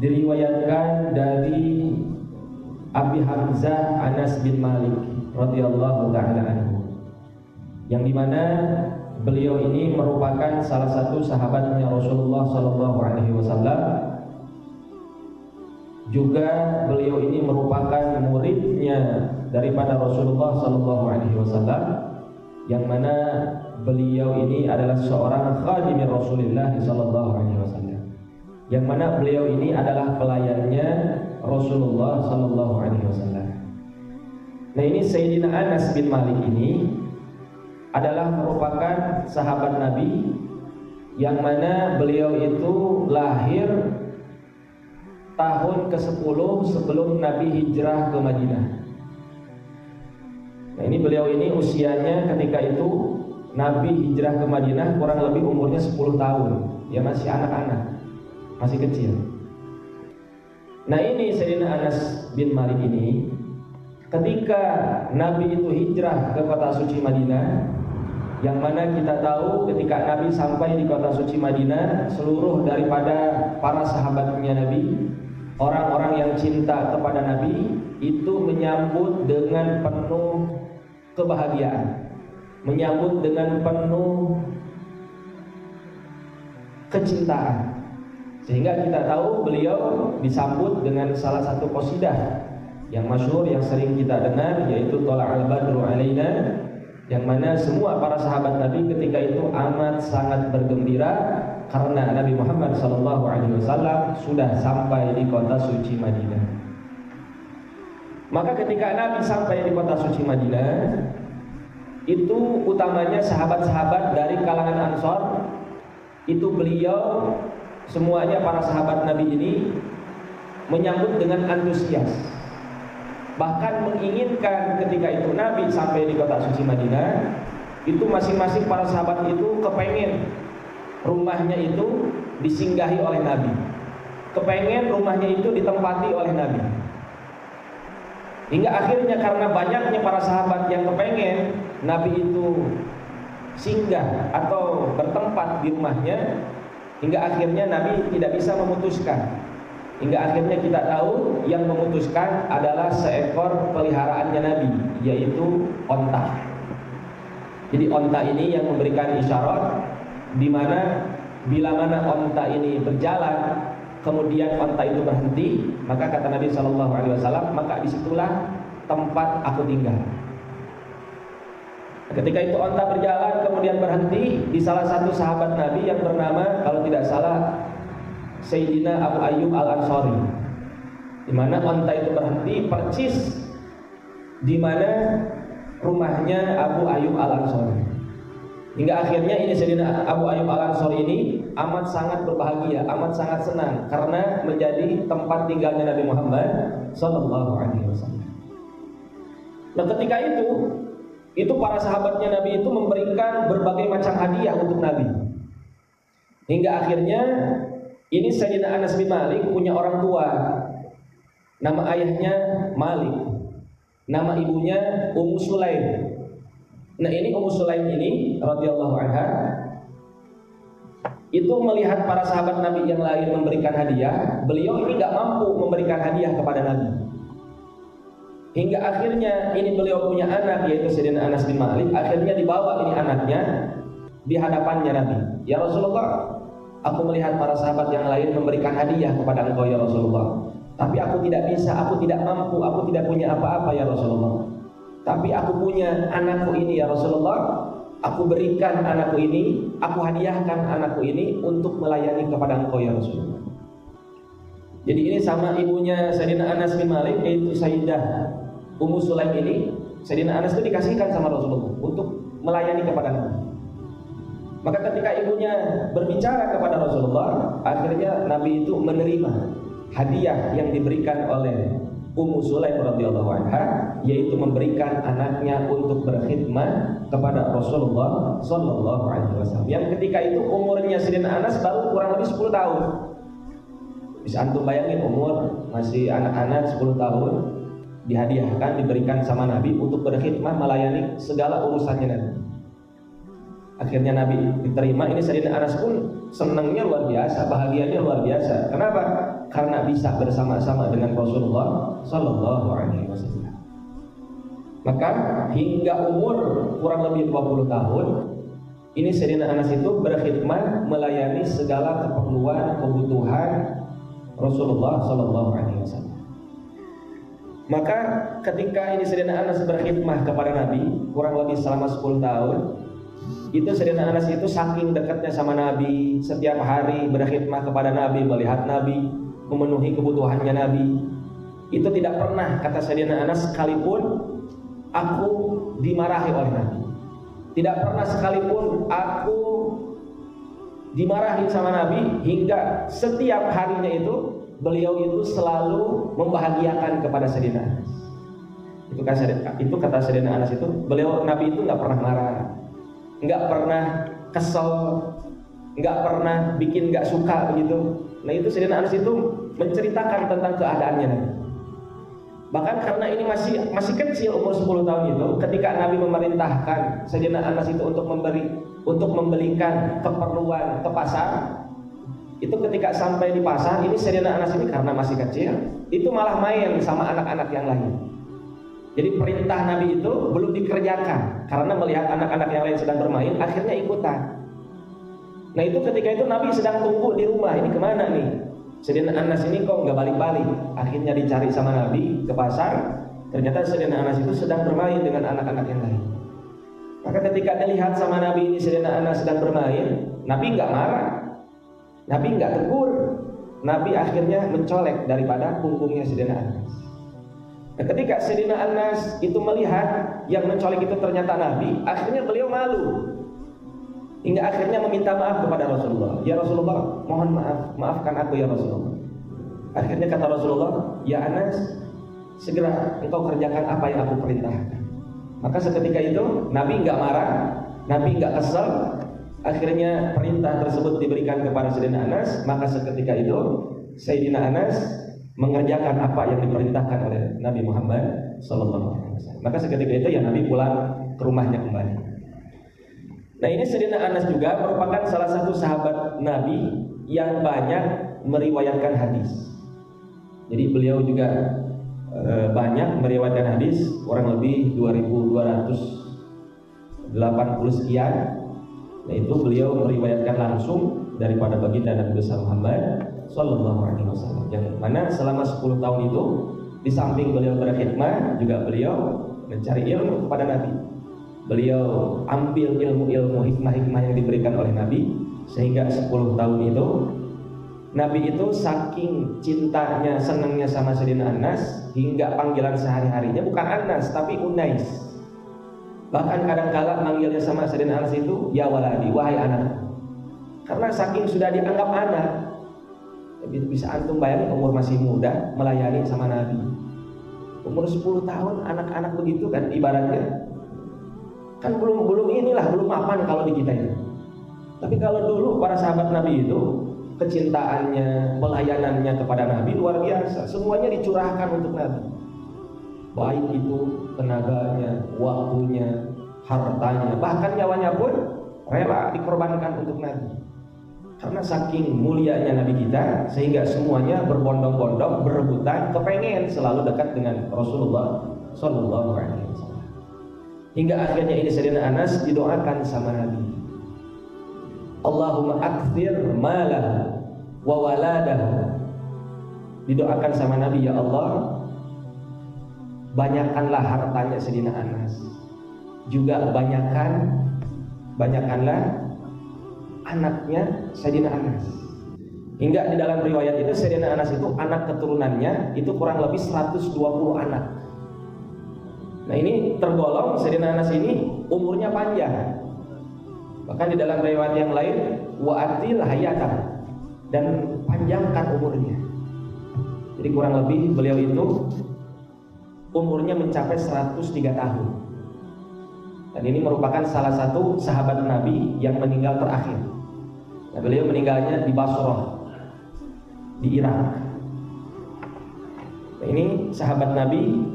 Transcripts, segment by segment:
diriwayatkan dari Abi Hamzah Anas bin Malik radhiyallahu ta'ala anhu, yang dimana beliau ini merupakan salah satu sahabatnya Rasulullah sallallahu alaihi wasallam. Juga beliau ini merupakan muridnya daripada Rasulullah sallallahu alaihi wasallam, yang mana beliau ini adalah seorang khadim Rasulullah sallallahu alaihi wasallam, yang mana beliau ini adalah pelayannya Rasulullah sallallahu alaihi wasallam. Nah, ini Sayyidina Anas bin Malik ini adalah merupakan sahabat Nabi, yang mana beliau itu lahir tahun ke-10 sebelum Nabi hijrah ke Madinah. Nah, ini beliau ini usianya ketika itu Nabi hijrah ke Madinah kurang lebih umurnya 10 tahun. Dia masih anak-anak, masih kecil. Nah, ini Sayyidina Anas bin Malik ini ketika Nabi itu hijrah ke kota suci Madinah, yang mana kita tahu ketika Nabi sampai di kota suci Madinah, seluruh daripada para sahabatnya Nabi, orang-orang yang cinta kepada Nabi, itu menyambut dengan penuh kebahagiaan, menyambut dengan penuh kecintaan. Sehingga kita tahu beliau disambut dengan salah satu qasidah yang masyhur, yang sering kita dengar, yaitu Thala'al Badru Alaina, yang mana semua para sahabat Nabi ketika itu amat sangat bergembira karena Nabi Muhammad SAW sudah sampai di kota suci Madinah. Maka ketika Nabi sampai di kota suci Madinah, itu utamanya sahabat-sahabat dari kalangan Ansor, itu beliau semuanya para sahabat Nabi ini menyambut dengan antusias, bahkan menginginkan ketika itu Nabi sampai di kota suci Madinah, itu masing-masing para sahabat itu kepengen rumahnya itu disinggahi oleh Nabi, kepengen rumahnya itu ditempati oleh Nabi. Hingga akhirnya karena banyaknya para sahabat yang kepengen Nabi itu singgah atau bertempat di rumahnya, hingga akhirnya Nabi tidak bisa memutuskan. Hingga akhirnya kita tahu yang memutuskan adalah seekor peliharaannya Nabi, yaitu onta. Jadi onta ini yang memberikan isyarat, di mana bila mana onta ini berjalan, kemudian onta itu berhenti, maka kata Nabi SAW, maka disitulah tempat aku tinggal. Ketika itu onta berjalan kemudian berhenti di salah satu sahabat Nabi yang bernama, kalau tidak salah, Sayyidina Abu Ayyub Al-Ansari, di mana onta itu berhenti persis di mana rumahnya Abu Ayyub Al-Ansari. Hingga akhirnya ini Sayyidina Abu Ayyub Al-Ansari ini amat sangat berbahagia, amat sangat senang karena menjadi tempat tinggalnya Nabi Muhammad sallallahu alaihi wasallam. Nah, ketika itu para sahabatnya Nabi itu memberikan berbagai macam hadiah untuk Nabi. Hingga akhirnya ini Sayyidina Anas bin Malik punya orang tua, nama ayahnya Malik, nama ibunya Ummu Sulaim. Nah, ini Ummu Sulaim ini radhiyallahu anha itu melihat para sahabat Nabi yang lain memberikan hadiah, beliau ini gak mampu memberikan hadiah kepada Nabi. Hingga akhirnya ini beliau punya anak, yaitu Sayyidina Anas bin Malik. Akhirnya dibawa ini anaknya di hadapannya Nabi. Ya Rasulullah, aku melihat para sahabat yang lain memberikan hadiah kepada engkau ya Rasulullah, tapi aku tidak bisa, aku tidak mampu, aku tidak punya apa-apa ya Rasulullah. Tapi aku punya anakku ini ya Rasulullah, aku berikan anakku ini, aku hadiahkan anakku ini untuk melayani kepada engkau ya Rasulullah. Jadi ini sama ibunya Sayyidina Anas bin Malik, yaitu Sayyidah Ummu Sulaim ini, Sayyidina Anas itu dikasihkan sama Rasulullah untuk melayani kepada Nabi. Maka ketika ibunya berbicara kepada Rasulullah, akhirnya Nabi itu menerima hadiah yang diberikan oleh Ummu Sulaim radhiyallahu anha, yaitu memberikan anaknya untuk berkhidmat kepada Rasulullah sallallahu alaihi wasallam. Yang ketika itu umurnya Sayyidina Anas baru kurang lebih 10 tahun. Bisa antum bayangin, umur masih anak-anak 10 tahun dihadiahkan, diberikan sama Nabi untuk berkhidmat melayani segala urusannya Nabi. Akhirnya Nabi diterima. Ini Sayyidina Anas pun senangnya luar biasa, bahagianya luar biasa. Kenapa? Karena bagaimana bisa bersama-sama dengan Rasulullah Sallallahu Alaihi Wasallam. Maka hingga umur kurang lebih 20 tahun, ini Sayyidina Anas itu berkhidmat melayani segala keperluan, kebutuhan Rasulullah Sallallahu Alaihi Wasallam. Maka ketika ini Sayyidina Anas berkhidmat kepada Nabi kurang lebih selama 10 tahun, itu Sayyidina Anas itu saking dekatnya sama Nabi, setiap hari berkhidmat kepada Nabi, melihat Nabi, memenuhi kebutuhannya Nabi. Itu tidak pernah, kata Sayyidina Anas, sekalipun aku dimarahi oleh Nabi. Tidak pernah sekalipun aku dimarahi sama Nabi, hingga setiap harinya itu beliau itu selalu membahagiakan kepada Sayyidina Anas. Itu kata Sayyidina Anas itu, beliau Nabi itu nggak pernah marah, nggak pernah kesel, nggak pernah bikin nggak suka begitu. Nah itu Sayyidina Anas itu menceritakan tentang keadaannya Nabi. Bahkan karena ini masih kecil, umur 10 tahun itu, ketika Nabi memerintahkan Sayyidina Anas itu untuk membelikan keperluan ke pasar, itu ketika sampai di pasar, ini Sayyidina Anas ini karena masih kecil, itu malah main sama anak-anak yang lain. Jadi perintah Nabi itu belum dikerjakan, karena melihat anak-anak yang lain sedang bermain, akhirnya ikutan. Nah itu ketika itu Nabi sedang tunggu di rumah, ini kemana nih? Sayyidina Anas ini kok nggak balik-balik. Akhirnya dicari sama Nabi ke pasar. Ternyata Sayyidina Anas itu sedang bermain dengan anak-anak yang lain. Maka ketika dilihat sama Nabi ini Sayyidina Anas sedang bermain, Nabi nggak marah, Nabi nggak tegur. Nabi akhirnya mencolek daripada punggungnya Sayyidina Anas. Nah, ketika Sayyidina Anas itu melihat yang mencolek itu ternyata Nabi, akhirnya beliau malu. Hingga akhirnya meminta maaf kepada Rasulullah. Ya Rasulullah, mohon maafkan aku ya Rasulullah. Akhirnya kata Rasulullah, ya Anas, segera engkau kerjakan apa yang aku perintahkan. Maka seketika itu Nabi nggak marah, Nabi nggak kesal. Akhirnya perintah tersebut diberikan kepada Sayyidina Anas. Maka seketika itu Sayyidina Anas mengerjakan apa yang diperintahkan oleh Nabi Muhammad SAW. Maka seketika itu ya Nabi pulang ke rumahnya kembali. Nah ini Sayyidina Anas juga merupakan salah satu sahabat Nabi yang banyak meriwayatkan hadis. Jadi beliau juga banyak meriwayatkan hadis, kurang lebih 2280 sekian. Nah itu beliau meriwayatkan langsung daripada baginda Nabi besar Muhammad Sallallahu Alaihi Wasallam. Yang mana selama 10 tahun itu, di samping beliau berkhidmat, juga beliau mencari ilmu kepada Nabi. Beliau ambil ilmu-ilmu hikmah-hikmah yang diberikan oleh Nabi, sehingga 10 tahun itu Nabi itu saking cintanya, senangnya sama Sayyidina Anas, hingga panggilan sehari-harinya bukan Anas tapi Unais. Bahkan kadang-kala manggilnya sama Sayyidina Anas itu ya waladi, wahai anak. Karena saking sudah dianggap anak. Bisa antum bayangin umur masih muda melayani sama Nabi. Umur 10 tahun anak-anak begitu kan ibaratnya. Kan belum mapan kalau di kita ini. Tapi kalau dulu para sahabat Nabi itu kecintaannya, pelayanannya kepada Nabi luar biasa. Semuanya dicurahkan untuk Nabi. Baik itu tenaganya, waktunya, hartanya, bahkan nyawanya pun rela dikorbankan untuk Nabi. Karena saking mulianya Nabi kita, sehingga semuanya berbondong-bondong, berebutan, kepengen selalu dekat dengan Rasulullah Sallallahu Alaihi Wasallam. Hingga akhirnya ini Sayyidina Anas didoakan sama Nabi, Allahumma akthir malah wa waladahu. Didoakan sama Nabi, ya Allah, banyakkanlah hartanya Sayyidina Anas, juga banyakkanlah anaknya Sayyidina Anas. Hingga di dalam riwayat itu Sayyidina Anas itu anak keturunannya itu kurang lebih 120 anak. Nah ini tergolong Sayyidina Anas ini umurnya panjang. Bahkan di dalam riwayat yang lain wa'atil hayatan, dan panjangkan umurnya. Jadi kurang lebih beliau itu umurnya mencapai 103 tahun. Dan ini merupakan salah satu sahabat Nabi yang meninggal terakhir. Nah, beliau meninggalnya di Basrah, di Irak. Nah, ini sahabat Nabi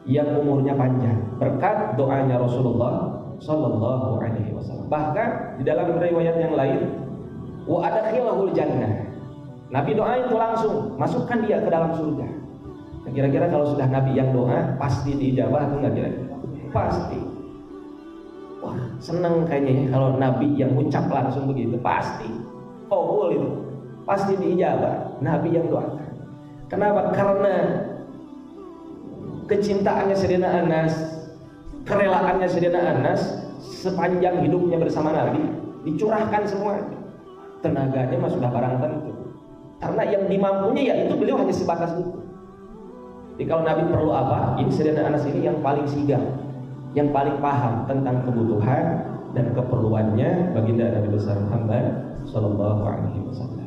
yang umurnya panjang berkat doanya Rasulullah Sallallahu Alaihi Wasallam. Bahkan di dalam riwayat yang lain, wa adkhilahul jannah, Nabi doain itu langsung, masukkan dia ke dalam surga. Nah, kira-kira kalau sudah Nabi yang doa, pasti diijabah atau enggak kira-kira? Pasti. Wah, seneng kayaknya ya kalau Nabi yang ucap langsung begitu, pasti. Oh, itu pasti diijabah. Nabi yang doakan. Kenapa? Karena kecintaannya Sayyidina Anas, kerelaannya Sayyidina Anas sepanjang hidupnya bersama Nabi dicurahkan semua. Tenaganya mah sudah barang tentu. Karena yang dimampunya ya itu beliau hanya sebatas itu. Jadi kalau Nabi perlu apa, ini Sayyidina Anas ini yang paling sigap, yang paling paham tentang kebutuhan dan keperluannya baginda Nabi besar Muhammad sallallahu alaihi wasallam.